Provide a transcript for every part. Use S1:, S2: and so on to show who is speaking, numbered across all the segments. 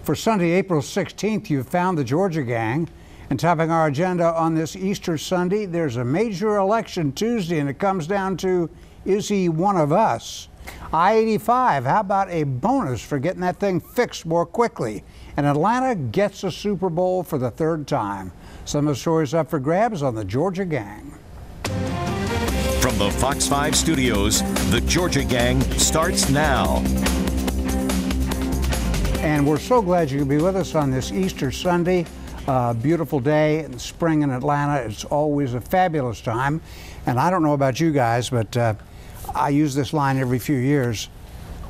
S1: For Sunday, April 16th, you've found the Georgia Gang. And topping our agenda on this Easter Sunday, there's a major election Tuesday, and it comes down to, is he one of us? I-85, how about a bonus for getting that thing fixed more quickly? And Atlanta gets a Super Bowl for the third time. Some of the stories up for grabs on the Georgia Gang.
S2: From the Fox 5 studios, the Georgia Gang starts now.
S1: And we're so glad you can be with us on this Easter Sunday. Beautiful day in spring in Atlanta. It's always a fabulous time. And I don't know about you guys, but I use this line every few years.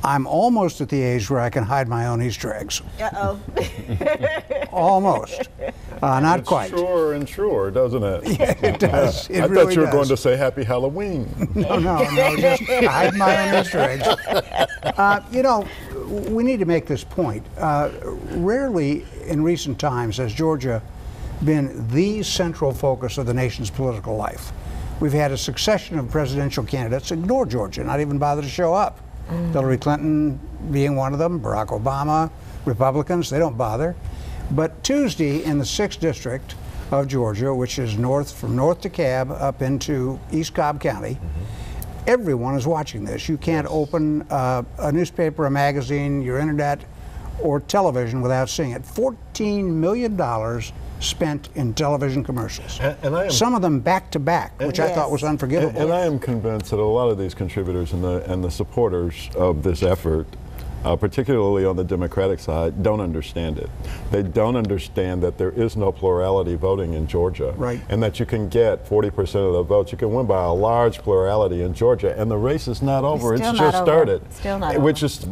S1: I'm almost at the age where I can hide my own Easter eggs.
S3: Uh-oh.
S1: Almost. Not
S4: it's
S1: quite.
S4: Truer and truer, doesn't it?
S1: Yeah, it does. It
S4: I
S1: really
S4: thought you were
S1: does.
S4: going to say Happy Halloween.
S1: No, just hide my own Easter eggs. You know, we need to make this point. Rarely in recent times has Georgia been the central focus of the nation's political life. We've had a succession of presidential candidates ignore Georgia, not even bother to show up. Hillary Clinton being one of them, Barack Obama, Republicans, they don't bother. But Tuesday in the 6th District of Georgia, which is from North DeKalb up into East Cobb County, everyone is watching this. You can't open a newspaper, a magazine, your internet, or television without seeing it. $14 million spent in television commercials.
S4: And
S1: some of them back to back, which I thought was unforgivable.
S4: And I am convinced that a lot of these contributors and the supporters of this effort, particularly on the Democratic side, don't understand it. They don't understand that there is no plurality voting in Georgia.
S1: Right.
S4: And that you can get 40% of the votes. You can win by a large plurality in Georgia. And the race is not over. It's just started.
S3: Still not over.
S4: Which is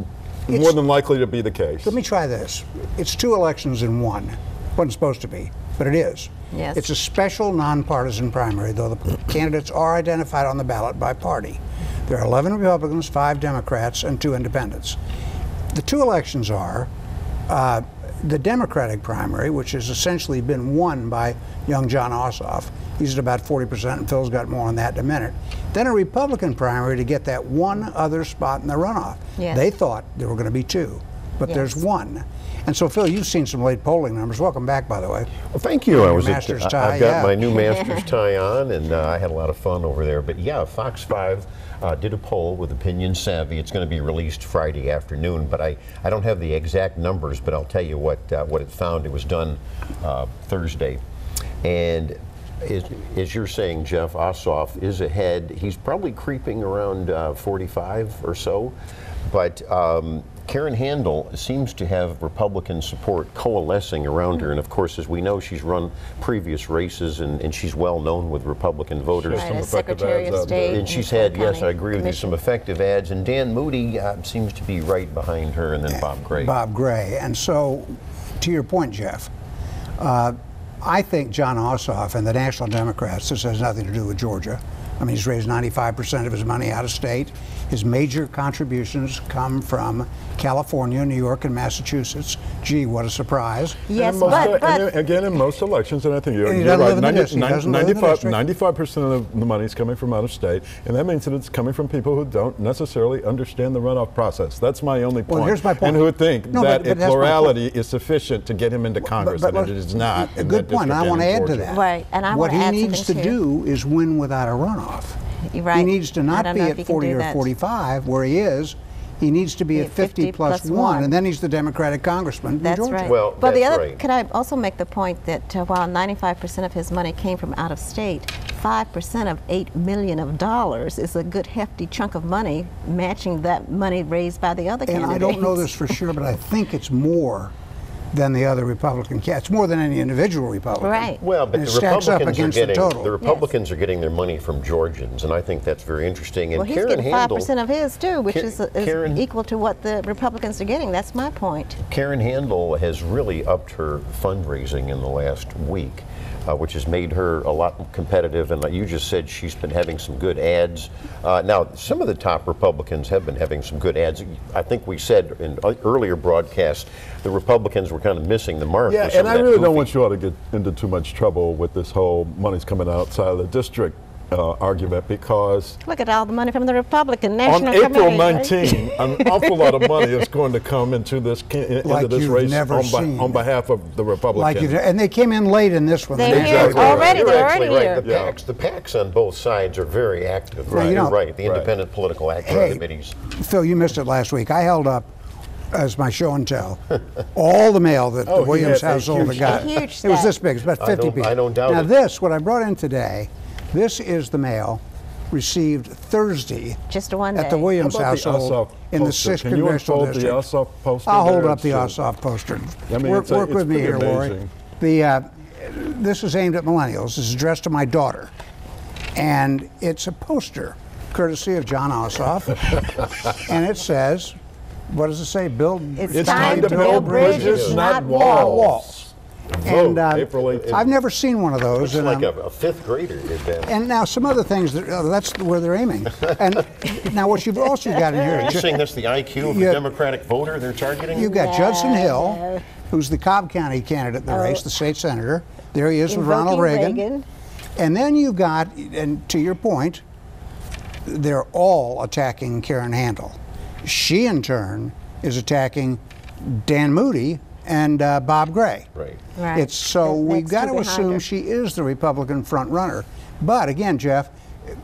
S4: more than likely to be the case.
S1: Let me try this. It's 2 elections in one. Wasn't supposed to be, but it is.
S3: Yes.
S1: It's a special nonpartisan primary, though the candidates are identified on the ballot by party. There are 11 Republicans, 5 Democrats, and 2 independents. The 2 elections are the Democratic primary, which has essentially been won by young Jon Ossoff. He's at about 40%, and Phil's got more on that in a minute. Then a Republican primary to get that one other spot in the runoff.
S3: Yes.
S1: They thought there were going to be 2, but there's 1. And so, Phil, you've seen some late polling numbers. Welcome back, by the way.
S5: Well, thank you.
S1: Your master's tie,
S5: I've got my new master's tie on, and I had a lot of fun over there. But yeah, Fox 5 did a poll with Opinion Savvy. It's going to be released Friday afternoon, but I don't have the exact numbers, but I'll tell you what it found. It was done Thursday. And as you're saying, Jeff, Ossoff is ahead. He's probably creeping around 45 or so, but Karen Handel seems to have Republican support coalescing around her, and of course, as we know, she's run previous races, and she's well known with Republican voters.
S3: Right, as Secretary of State.
S5: And she's had, yes, I agree with you, some effective ads, and Dan Moody seems to be right behind her, and then Bob Gray.
S1: Bob Gray. And so, to your point, Jeff, I think Jon Ossoff and the National Democrats, this has nothing to do with Georgia. I mean, he's raised 95% of his money out of state. His major contributions come from California, New York, and Massachusetts. Gee, what a surprise.
S3: Yes,
S4: and again, in most elections, and I think you're right, 95% of the money is coming from out of state, and that means that it's coming from people who don't necessarily understand the runoff process. That's my only point.
S1: Well, here's my point.
S4: And who think that a plurality is sufficient to get him into Congress, and it is not.
S1: A good point, and I want to add to that.
S3: Right, and I
S1: what
S3: want to add
S1: he needs to do is win without a runoff.
S3: Right.
S1: He needs to not be at 40 or 45 where he is. He needs to be at 50 plus 1, and then he's the Democratic congressman from Georgia.
S3: Right.
S5: Well,
S3: but
S5: that's
S3: right. Could I also make the point that while 95% of his money came from out of state, 5% of $8 million is a good hefty chunk of money, matching that money raised by the other candidates.
S1: And I don't know this for sure, but I think it's more than the other Republican candidates. It's more than any individual Republican.
S3: Right.
S5: Well, but
S1: and
S5: the
S1: it stacks up
S5: Republicans
S1: against
S5: are getting
S1: the total.
S5: the Republicans are getting their money from Georgians, and I think that's very interesting. And
S3: Well, he's
S5: Karen
S3: getting
S5: Handel,
S3: 5% of his too, which is
S5: Karen-
S3: equal to what the Republicans are getting. That's my point.
S5: Karen Handel has really upped her fundraising in the last week, which has made her a lot more competitive. And like you just said, she's been having some good ads. Now, some of the top Republicans have been having some good ads. I think we said in earlier broadcasts, the Republicans were kind of missing the mark.
S4: Yeah, and I really don't want you all to get into too much trouble with this whole money's coming outside of the district argument because
S3: Look at all the money from the Republican
S4: on
S3: National
S4: April
S3: Committee. Right?
S4: 19, an awful lot of money is going to come into this
S1: Like
S4: into this
S1: you've
S4: race
S1: never seen.
S4: on behalf of the Republicans.
S1: And they came in late in this one.
S3: They're
S1: The
S3: here
S4: Exactly.
S3: already.
S5: You're
S3: They're
S5: actually
S3: already
S5: right.
S3: here.
S5: The PACs on both sides are very active.
S1: Right. You know-
S5: You're right. The independent political action
S1: Hey,
S5: committees.
S1: Phil, you missed it last week. I held up as my show and tell all the mail that
S4: Oh,
S1: the
S4: he
S1: Williams
S4: had a
S1: household had
S4: huge
S1: got.
S3: stack. A huge
S1: It was
S3: stack.
S1: this big. It's about 50 pieces.
S5: I don't doubt
S1: now
S5: it.
S1: this, what I brought in today, this is the mail received Thursday
S3: Just a one
S1: at the
S3: day.
S1: Williams
S4: How about the
S1: household
S4: Ossoff
S1: in the
S4: poster?
S1: 6th
S4: Can you
S1: Congressional
S4: unfold the
S1: District.
S4: Ossoff poster
S1: I'll hold
S4: there?
S1: up the
S4: It's,
S1: Ossoff poster.
S4: I mean,
S1: work
S4: it's
S1: with me
S4: pretty
S1: here, Lori.
S4: amazing.
S1: This is aimed at millennials. This is addressed to my daughter. And it's a poster, courtesy of John Ossoff. And it says, what does it say?
S4: It's time to build bridges, not walls.
S1: And
S4: Vote April 18th.
S1: I've never seen one of those.
S5: Looks
S1: And,
S5: like a fifth grader did that.
S1: and now some other things, that's where they're aiming. And now what you've also got in
S5: Are
S1: here,
S5: you saying that's the IQ of the
S1: Yeah.
S5: Democratic voter they're targeting?
S1: you've got Judson Hill,
S3: No.
S1: who's the Cobb County candidate in the race, the state senator. There he is with
S3: Invoking
S1: Ronald Reagan.
S3: Reagan.
S1: And then you got, and to your point, they're all attacking Karen Handel. She, in turn, is attacking Dan Moody and Bob Gray.
S5: Right.
S3: Right.
S1: It's so
S3: The
S1: we've
S3: next
S1: got
S3: two
S1: to
S3: behind
S1: assume
S3: her.
S1: she is the Republican front runner. But again, Jeff,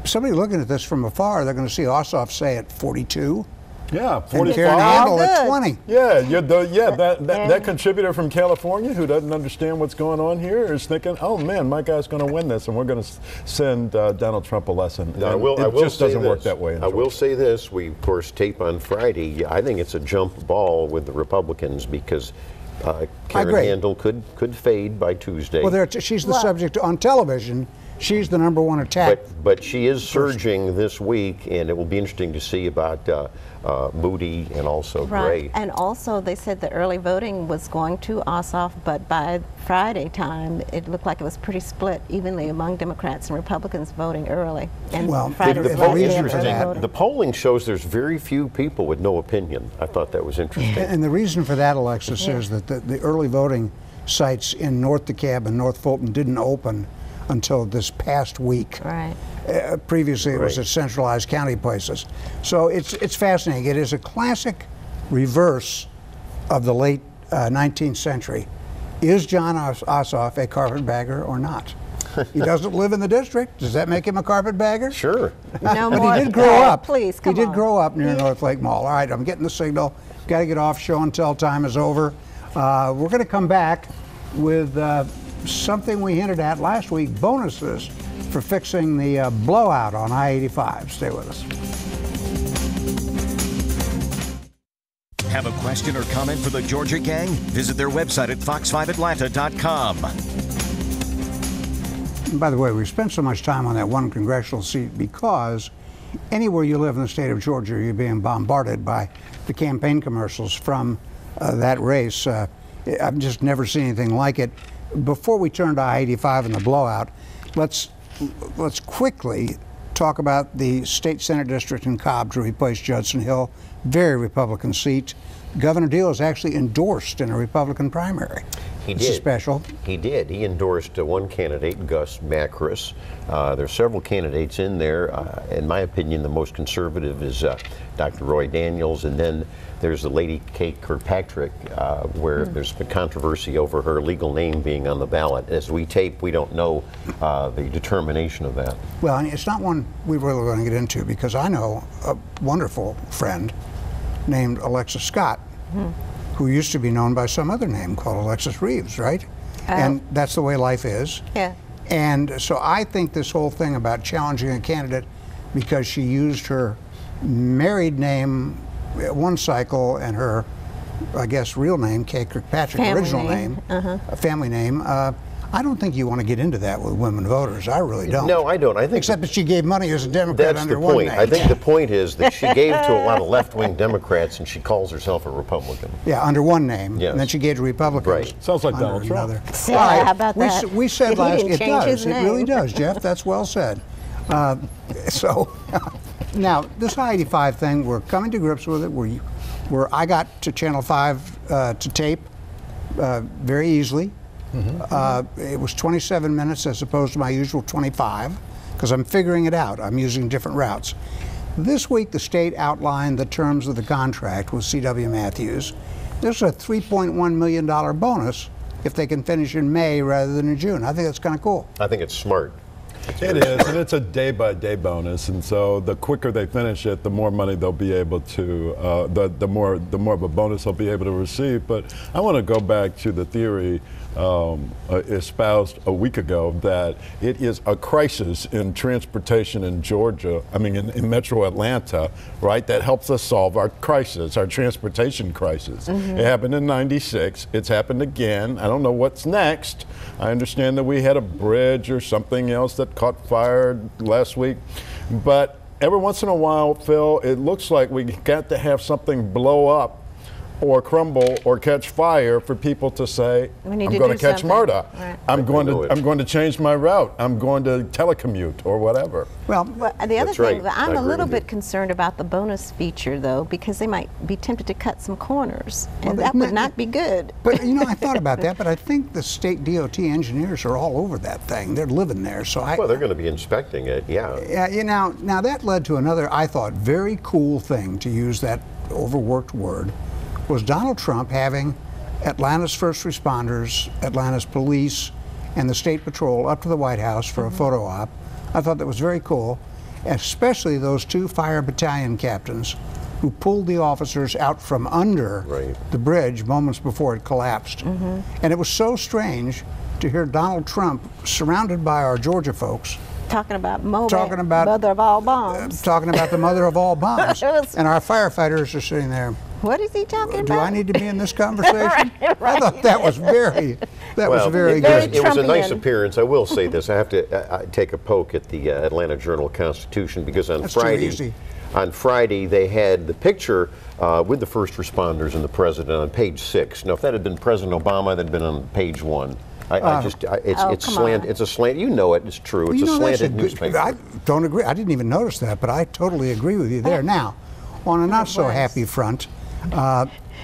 S1: somebody looking at this from afar, they're going to see Ossoff say at 42
S4: Yeah,
S1: and
S4: 45.
S1: Karen Handel at
S3: Good.
S1: 20.
S4: Yeah, that contributor from California who doesn't understand what's going on here is thinking, oh man, my guy's going to win this, and we're going to send Donald Trump a lesson.
S5: Now,
S4: And it just
S5: say
S4: doesn't work
S5: this.
S4: that way. in
S5: I will
S4: Georgia.
S5: say this. We, of course, tape on Friday. I think it's a jump ball with the Republicans because Karen
S1: agree.
S5: Handel could fade by Tuesday.
S1: Well, she's the subject on television. She's the #1 attack.
S5: But she is surging this week, and it will be interesting to see about Moody and also
S3: Right.
S5: Gray.
S3: And also, they said the early voting was going to Ossoff, but by Friday time, it looked like it was pretty split evenly among Democrats and Republicans voting early. And
S1: Well,
S3: Friday was
S1: the
S3: the last day
S1: reason
S3: of
S1: for
S3: early
S1: that-
S3: voting.
S5: The polling shows there's very few people with no opinion. I thought that was interesting.
S1: And the reason for that, Alexis, is that the early voting sites in North DeKalb and North Fulton didn't open until this past week.
S3: Right.
S1: Previously, it was
S5: Right.
S1: at centralized county places. So it's fascinating. It is a classic reverse of the late 19th century. Is John Ossoff a carpetbagger or not? He doesn't live in the district. Does that make him a carpetbagger?
S5: Sure.
S3: No
S1: But
S3: more.
S1: he did grow up.
S3: Please, come
S1: He did
S3: on.
S1: grow up near North Lake Mall. All right, I'm getting the signal. Got to get off. Show and tell time is over. We're going to come back with something we hinted at last week, bonuses for fixing the blowout on I-85. Stay with us.
S2: Have a question or comment for the Georgia Gang? Visit their website at fox5atlanta.com.
S1: And by the way, we spent so much time on that one congressional seat because anywhere you live in the state of Georgia, you're being bombarded by the campaign commercials from that race. I've just never seen anything like it. Before we turn to I-85 and the blowout, let's quickly talk about the state senate district in Cobb to replace Judson Hill. Very Republican seat. Governor Deal is actually endorsed in a Republican primary.
S5: He
S1: This is
S5: did.
S1: special.
S5: He did. He endorsed one candidate, Gus Macris. There's several candidates in there. In my opinion, the most conservative is Dr. Roy Daniels, and then there's the lady Kate Kirkpatrick, where there's been controversy over her legal name being on the ballot. As we tape, we don't know the determination of that.
S1: Well, and it's not one we really want to get into because I know a wonderful friend named Alexis Scott, who used to be known by some other name called Alexis Reeves, right? And that's the way life is.
S3: Yeah.
S1: And so I think this whole thing about challenging a candidate because she used her married name at one cycle and her, I guess, real name, Kate Kirkpatrick,
S3: Family
S1: original
S3: name.
S1: name, a family name. I don't think you want to get into that with women voters. I really don't.
S5: No, I don't. I think
S1: Except that she gave money as a Democrat
S5: that's
S1: under
S5: the
S1: one
S5: point.
S1: name.
S5: I think the point is that she gave to a lot of left-wing Democrats, and she calls herself a Republican.
S1: Yeah, under one name,
S5: Yes.
S1: and then she gave to Republicans.
S5: Right.
S4: Sounds like
S1: under
S4: Donald Trump.
S1: another.
S3: See,
S1: All right,
S3: how about
S1: we,
S3: that?
S1: we said
S3: He
S1: last
S3: didn't
S1: it
S3: change
S1: does.
S3: his
S1: It really
S3: name.
S1: does, Jeff. That's well said. So now this I-85 thing, we're coming to grips with it. Where I got to Channel 5 to tape very easily. It was 27 minutes as opposed to my usual 25. because I'm figuring it out. I'm using different routes. This week, the state outlined the terms of the contract with C.W. Matthews. There's a $3.1 million bonus if they can finish in May rather than in June. I think that's kind of cool.
S5: I think it's smart.
S4: It is, and it's a day-by-day bonus, and so the quicker they finish it, the more money they'll be able to, the more of a bonus they'll be able to receive. But I want to go back to the theory espoused a week ago that it is a crisis in transportation in Georgia, I mean in Metro Atlanta, right, that helps us solve our crisis, our transportation crisis. It happened in '96, it's happened again. I don't know what's next. I understand that we had a bridge or something else that caught fire last week, but every once in a while, Phil, it looks like we got to have something blow up or crumble or catch fire for people to say, I'm going to catch MARTA. Right. I'm going to change my route. I'm going to telecommute or whatever.
S3: Well, the other thing, I'm a little bit concerned about the bonus feature, though, because they might be tempted to cut some corners, and that would not be good.
S1: But, you know, I thought about that, but I think the state DOT engineers are all over that thing. They're living there, so
S5: well, they're going to be inspecting it, yeah.
S1: Yeah, you know, now that led to another, I thought, very cool thing, to use that overworked word, was Donald Trump having Atlanta's first responders, Atlanta's police, and the state patrol up to the White House for a photo op. I thought that was very cool, especially those two fire battalion captains who pulled the officers out from under the bridge moments before it collapsed. And it was so strange to hear Donald Trump surrounded by our Georgia folks
S3: talking about mother of all bombs.
S1: Talking about the mother of all bombs. And our firefighters are sitting there.
S3: What is he talking about?
S1: Do I need to be in this conversation? right. I thought that was very good.
S5: It was a nice appearance. I will say this. I have to take a poke at the Atlanta Journal-Constitution, because on Friday they had the picture with the first responders and the president on page 6. Now, if that had been President Obama, that'd been on page 1. It's a slant. You know it. It's true. It's a slanted newspaper.
S1: I don't agree. I didn't even notice that, but I totally agree with you there. Now, on a not so happy front,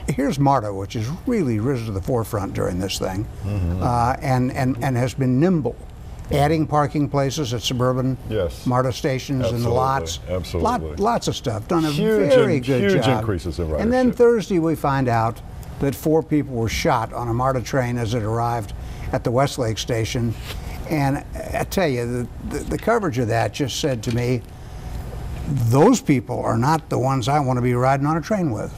S1: here's MARTA, which has really risen to the forefront during this thing, and has been nimble, adding parking places at suburban MARTA stations and the lots.
S4: Absolutely.
S1: Lots of stuff. Done a very good job.
S4: Huge increases in ridership.
S1: And then Thursday we find out that 4 people were shot on a MARTA train as it arrived at the Westlake station. And I tell you, the coverage of that just said to me, those people are not the ones I want to be riding on a train with.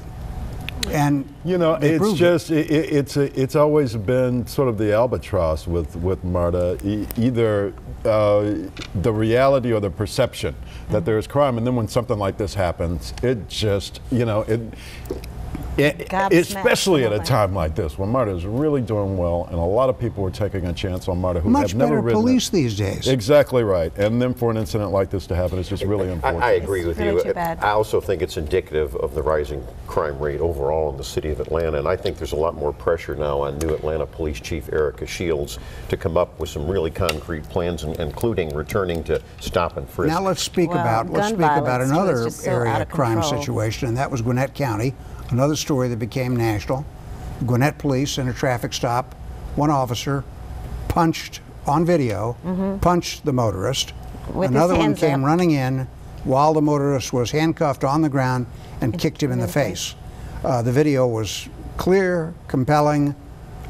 S1: And
S4: you know, it's always been sort of the albatross with MARTA, either the reality or the perception that there's crime, and then when something like this happens, it just, you know, especially at a time like this when MARTA is really doing well, and a lot of people are taking a chance on MARTA who have never ridden it.
S1: Much better police these days.
S4: Exactly right. And then for an incident like this to happen, it's just really unfortunate.
S5: I agree with you. I also think it's indicative of the rising crime rate overall in the city of Atlanta, and I think there's a lot more pressure now on new Atlanta Police Chief Erica Shields to come up with some really concrete plans, including returning to stop and frisk.
S1: Now let's speak about another area of crime situation, and that was Gwinnett County. Another story that became national. Gwinnett police in a traffic stop, one officer punched on video, punched the motorist. Another one came running in while the motorist was handcuffed on the ground and kicked him in the face. The video was clear, compelling,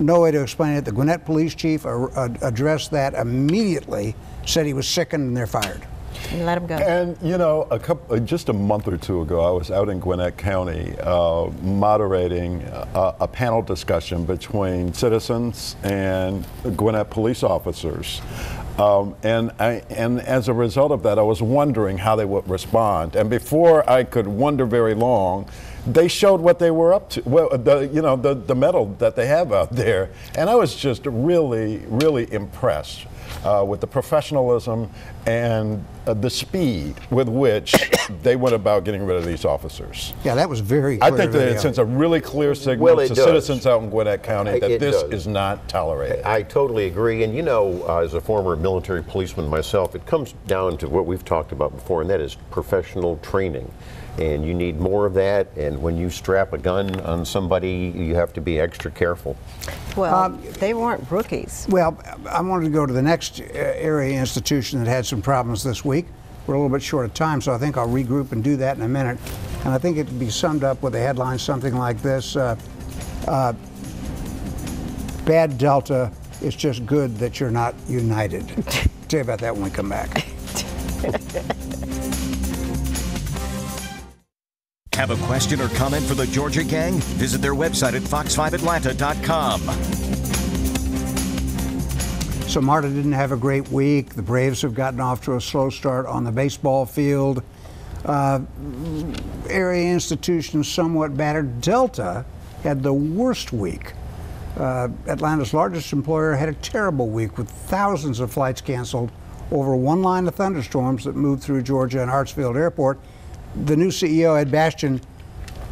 S1: no way to explain it. The Gwinnett police chief addressed that immediately, said he was sickened and they're fired.
S3: And let him go.
S4: And you know, just a month or two ago, I was out in Gwinnett County moderating a panel discussion between citizens and Gwinnett police officers. And as a result of that, I was wondering how they would respond. And before I could wonder very long, they showed what they were up to. Well, the medal that they have out there, and I was just really, really impressed with the professionalism and the speed with which they went about getting rid of these officers.
S1: Yeah, that was very clear.
S4: I think that it sends a really clear signal to citizens out in Gwinnett County that this is not tolerated.
S5: I totally agree. And you know, as a former military policeman myself, it comes down to what we've talked about before, and that is professional training. and you need more of that. And when you strap a gun on somebody, you have to be extra careful.
S3: Well, they weren't rookies.
S1: Well, I wanted to go to the next area institution that had some problems this week. We're a little bit short of time, so I think I'll regroup and do that in a minute. And I think it can be summed up with a headline something like this. Bad Delta, it's just good that you're not united. Tell you about that when we come back.
S2: Have a question or comment for the Georgia Gang? Visit their website at fox5atlanta.com.
S1: So Marta didn't have a great week. The Braves have gotten off to a slow start on the baseball field. Area institutions somewhat battered. Delta had the worst week. Atlanta's largest employer had a terrible week with thousands of flights canceled over one line of thunderstorms that moved through Georgia and Hartsfield Airport. The new CEO, Ed Bastian,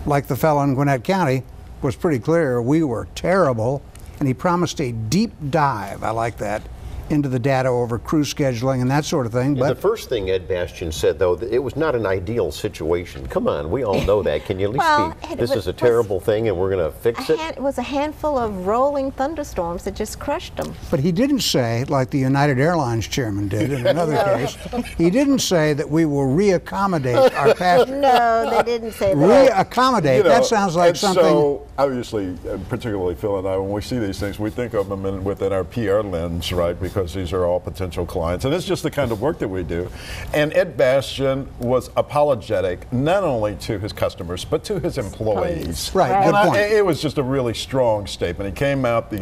S1: like the fellow in Gwinnett County, was pretty clear we were terrible, and he promised a deep dive, I like that, into the data over crew scheduling and that sort of thing. But
S5: the first thing Ed Bastian said, though, that it was not an ideal situation. Come on, we all know that. Can you at least be, this is a terrible thing and we're going to fix it?
S3: It was a handful of rolling thunderstorms that just crushed them.
S1: But he didn't say, like the United Airlines chairman did in another case, he didn't say that we will reaccommodate our passengers.
S3: No, they didn't say that.
S1: Reaccommodate,
S4: You know,
S1: that sounds like
S4: and
S1: something.
S4: So, obviously, particularly Phil and I, when we see these things, we think of them within our PR lens, right? Because these are all potential clients. And it's just the kind of work that we do. And Ed Bastian was apologetic not only to his customers, but to his employees.
S1: Right, good point.
S4: It was just a really strong statement. He came out, he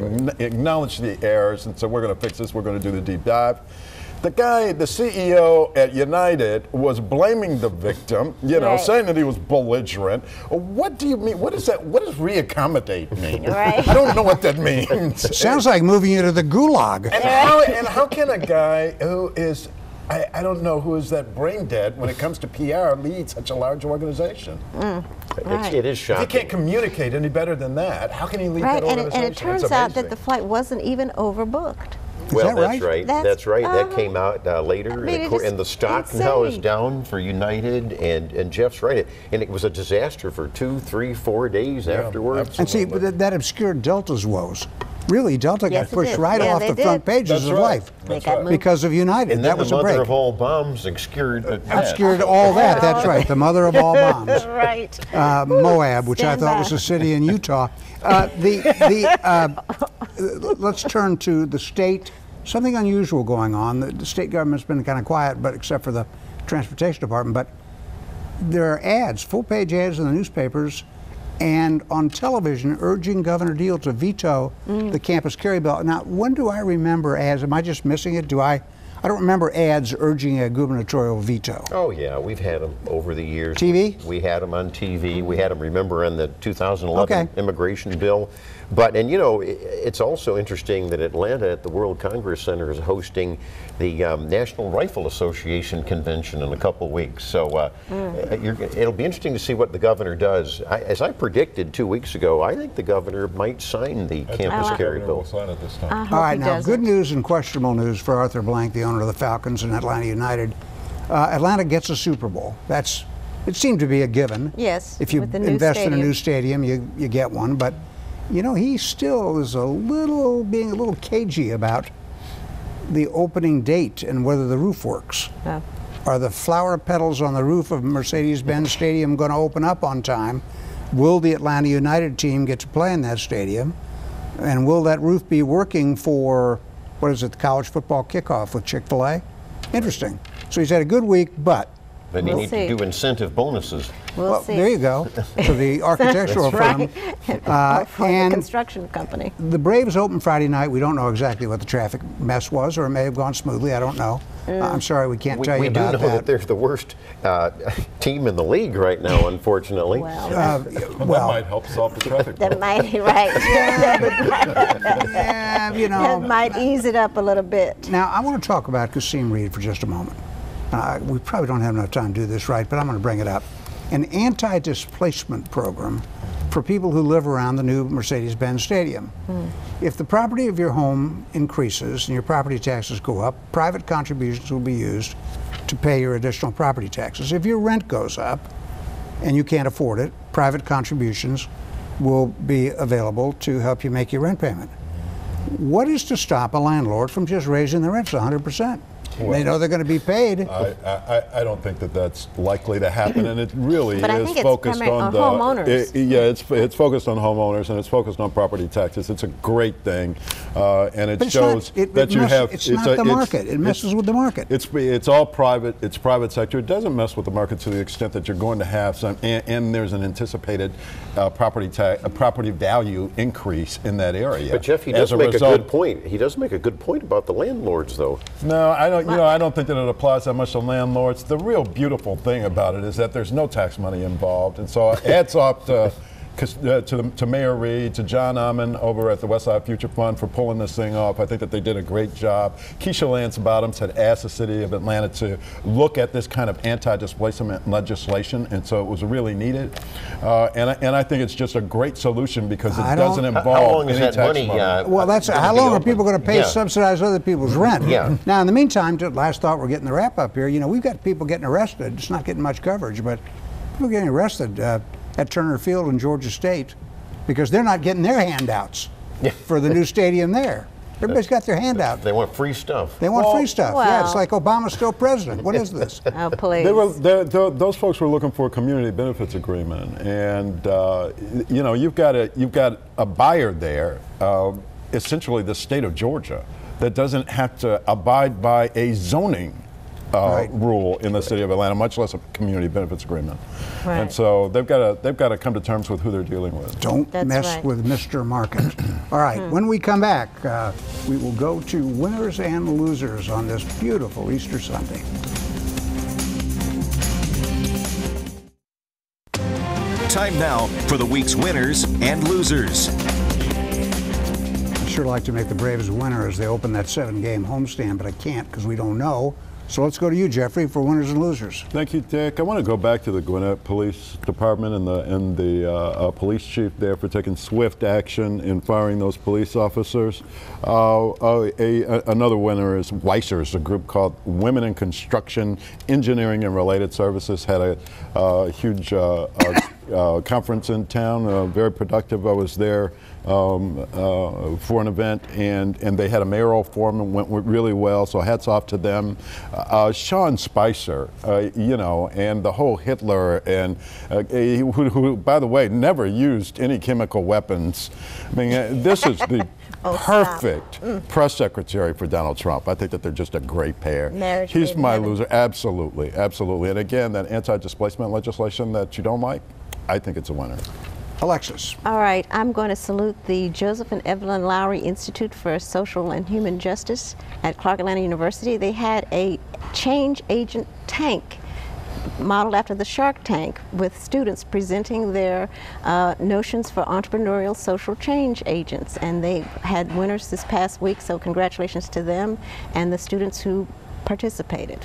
S4: acknowledged the errors, and said, we're going to fix this, we're going to do the deep dive. The guy, the CEO at United, was blaming the victim, saying that he was belligerent. What do you mean? What is that? What does reaccommodate mean?
S3: Right.
S4: I don't know what that means.
S1: Sounds like moving you to the gulag.
S4: And how can a guy who is, I don't know, who is that brain dead when it comes to PR lead such a large organization?
S3: Right.
S5: It is shocking.
S4: If he can't communicate any better than that, how can he lead that organization?
S3: And it turns out that the flight wasn't even overbooked.
S5: Well,
S1: that
S5: that's
S1: right?
S5: right. That's right. That came out later,
S3: I mean,
S5: and the stock now is down for United. And Jeff's right. And it was a disaster for 2, 3, 4 days afterwards.
S1: And see, but that obscured Delta's woes. Really, Delta got pushed right off the front pages of Life because of United.
S5: And then
S1: that was
S5: the
S1: a break.
S5: mother of all bombs obscured
S1: all that. That's right. The mother of all bombs.
S3: Right.
S1: Moab, which I thought was a city in Utah. Let's turn to the state. Something unusual going on. The state government's been kind of quiet, but except for the transportation department. But there are ads, full-page ads in the newspapers and on television urging Governor Deal to veto the campus carry bill. Now, when do I remember ads? Am I just missing it? I don't remember ads urging a gubernatorial veto.
S5: Oh, yeah, we've had them over the years.
S1: TV?
S5: We had them on TV. We had them, remember, on the 2011 immigration bill. But, and it's also interesting that Atlanta at the World Congress Center is hosting the National Rifle Association convention in a couple weeks. So it'll be interesting to see what the governor does. As I predicted 2 weeks ago, I think the governor might sign the campus carry bill.
S4: Will sign it this time.
S1: All right, now good news and questionable news for Arthur Blank, the owner of the Falcons and Atlanta United. Atlanta gets a Super Bowl. It seemed to be a given.
S3: Yes.
S1: If you invest in a new stadium, you get one. But he still is being a little cagey about the opening date and whether the roof works.
S3: Yeah.
S1: Are the flower petals on the roof of Mercedes-Benz Stadium going to open up on time? Will the Atlanta United team get to play in that stadium? And will that roof be working for, the college football kickoff with Chick-fil-A? Interesting. So he's had a good week, but
S5: Then you need to do incentive bonuses.
S3: We'll see.
S1: There you go. For the architectural firm.
S3: Or for the construction company.
S1: The Braves opened Friday night. We don't know exactly what the traffic mess was, or it may have gone smoothly. I don't know. I'm sorry, we can't tell you about that.
S5: We do know that they're the worst team in the league right now, unfortunately.
S4: That might help solve the traffic
S3: That
S4: problem.
S3: might, right.
S1: Yeah,
S3: That might ease it up a little bit.
S1: Now, I want to talk about Kasim Reed for just a moment. We probably don't have enough time to do this right, but I'm going to bring it up. An anti-displacement program for people who live around the new Mercedes-Benz Stadium. If the property of your home increases and your property taxes go up, private contributions will be used to pay your additional property taxes. If your rent goes up, and you can't afford it, private contributions will be available to help you make your rent payment. What is to stop a landlord from just raising the rents 100%?
S4: Well,
S1: they know they're going to be paid.
S4: I don't think that that's likely to happen, and it really
S3: But I
S4: is
S3: think it's
S4: focused on the
S3: homeowners.
S4: it's focused on homeowners, and it's focused on property taxes. It's a great thing, and it
S1: But
S4: shows that you have.
S1: It's not the market. It messes with the market.
S4: It's all private. It's private sector. It doesn't mess with the market to the extent that you're going to have some, and there's an anticipated property value increase in that area.
S5: But Jeff, he does make a good point. He does make a good point about the landlords, though.
S4: No, I don't. I don't think that it applies that much to landlords. The real beautiful thing about it is that there's no tax money involved, and so hats off to Mayor Reed, to John Ahman over at the Westside Future Fund for pulling this thing off. I think that they did a great job. Keisha Lance Bottoms had asked the city of Atlanta to look at this kind of anti-displacement legislation, and so it was really needed. And I think it's just a great solution because it doesn't involve any tax money.
S1: Well, that's how long are people going to pay subsidize other people's rent?
S5: Yeah.
S1: Now, in the meantime, last thought, we're getting the wrap up here. You know, we've got people getting arrested. It's not getting much coverage, but people getting arrested at Turner Field in Georgia State because they're not getting their handouts for the new stadium there. Everybody's got their handout.
S5: They want free stuff.
S1: They want free stuff. Yeah, it's like Obama's still president. What is this?
S3: Oh, please.
S4: Those folks were looking for a community benefits agreement, and you know, you've got a buyer there, essentially the state of Georgia, that doesn't have to abide by a zoning rule in the city of Atlanta, much less a community benefits agreement.
S3: Right.
S4: And so they've got to come to terms with who they're dealing with.
S1: Don't mess with Mr. Market. All right, when we come back, we will go to winners and losers on this beautiful Easter Sunday.
S2: Time now for the week's winners and losers.
S1: I'd sure like to make the Braves a winner as they open that 7-game homestand, but I can't because we don't know. So let's go to you, Jeffrey, for winners and losers.
S4: Thank you, Dick. I want to go back to the Gwinnett Police Department and the police chief there for taking swift action in firing those police officers. Another winner is Weissers, a group called Women in Construction, Engineering and Related Services, had a huge conference in town, very productive. I was there for an event, and they had a mayoral forum and went really well, so hats off to them. Sean Spicer, you know, and the whole Hitler, and who, by the way, never used any chemical weapons. I mean, this is the perfect press secretary for Donald Trump. I think that they're just a great pair. He's my loser, absolutely, absolutely. And again, that anti-displacement legislation that you don't like, I think it's a winner.
S1: Alexis.
S3: All right, I'm going to salute the Joseph and Evelyn Lowry Institute for Social and Human Justice at Clark Atlanta University. They had a change agent tank modeled after the Shark Tank with students presenting their notions for entrepreneurial social change agents. And they had winners this past week, so congratulations to them and the students who participated.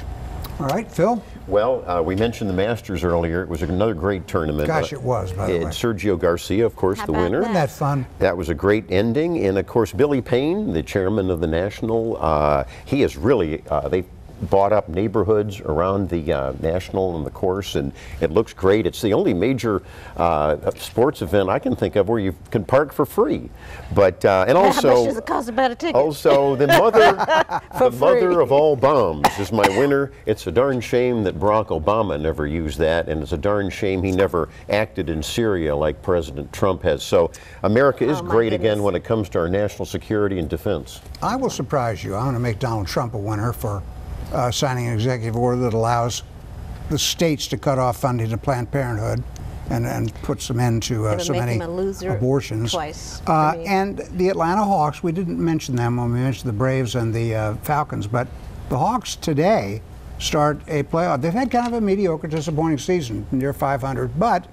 S1: All right, Phil?
S5: Well, we mentioned the Masters earlier. It was another great tournament.
S1: Gosh, it was, by the way.
S5: Sergio Garcia, of course, the winner.
S1: Isn't that fun?
S5: That was a great ending. And, of course, Billy Payne, the chairman of the National, he is really, they bought up neighborhoods around the National and the course, and it looks great. It's the only major sports event I can think of where you can park for free. But and also,
S3: how much does it cost to buy a ticket?
S5: Also, the mother of all bombs is my winner. It's a darn shame that Barack Obama never used that, and it's a darn shame he never acted in Syria like President Trump has. So America is great again when it comes to our national security and defense.
S1: I will surprise you. I'm going to make Donald Trump a winner for signing an executive order that allows the states to cut off funding to Planned Parenthood and puts them into so many abortions.
S3: Twice
S1: and the Atlanta Hawks, we didn't mention them when we mentioned the Braves and the Falcons, but the Hawks today start a playoff. They've had kind of a mediocre, disappointing season, near 500, but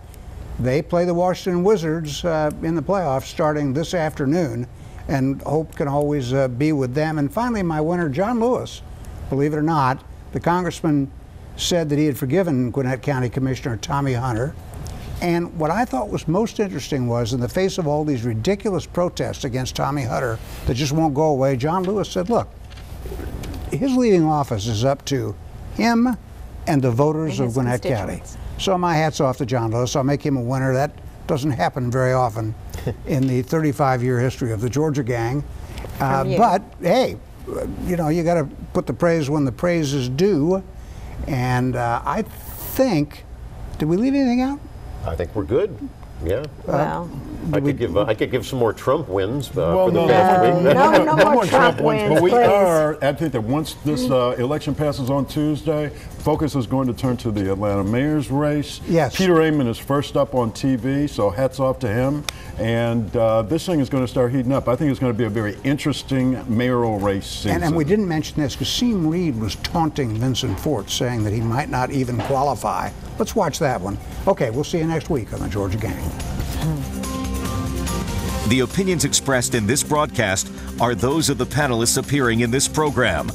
S1: they play the Washington Wizards in the playoffs starting this afternoon, and hope can always be with them. And finally, my winner, John Lewis. Believe it or not, the congressman said that he had forgiven Gwinnett County Commissioner Tommy Hunter. And what I thought was most interesting was, in the face of all these ridiculous protests against Tommy Hunter that just won't go away, John Lewis said, look, his leaving office is up to him and the voters of Gwinnett County. So my hat's off to John Lewis. I'll make him a winner. That doesn't happen very often in the 35-year history of the Georgia Gang. But hey, you know, you got to put the praise when the praise is due. And I think, did we leave anything out?
S5: I think we're good. Yeah.
S3: Well,
S5: I could give some more Trump wins.
S4: Well,
S5: for the
S4: no,
S5: past week.
S3: no more Trump wins,
S4: but we
S3: please.
S4: are. I think that once this election passes on Tuesday, focus is going to turn to the Atlanta mayor's race.
S1: Yes.
S4: Peter Amon is first up on TV, so hats off to him. And this thing is going to start heating up. I think it's going to be a very interesting mayoral race season.
S1: And we didn't mention this because Seem Reed was taunting Vincent Fort, saying that he might not even qualify. Let's watch that one. Okay, we'll see you next week on the Georgia Gang.
S2: The opinions expressed in this broadcast are those of the panelists appearing in this program.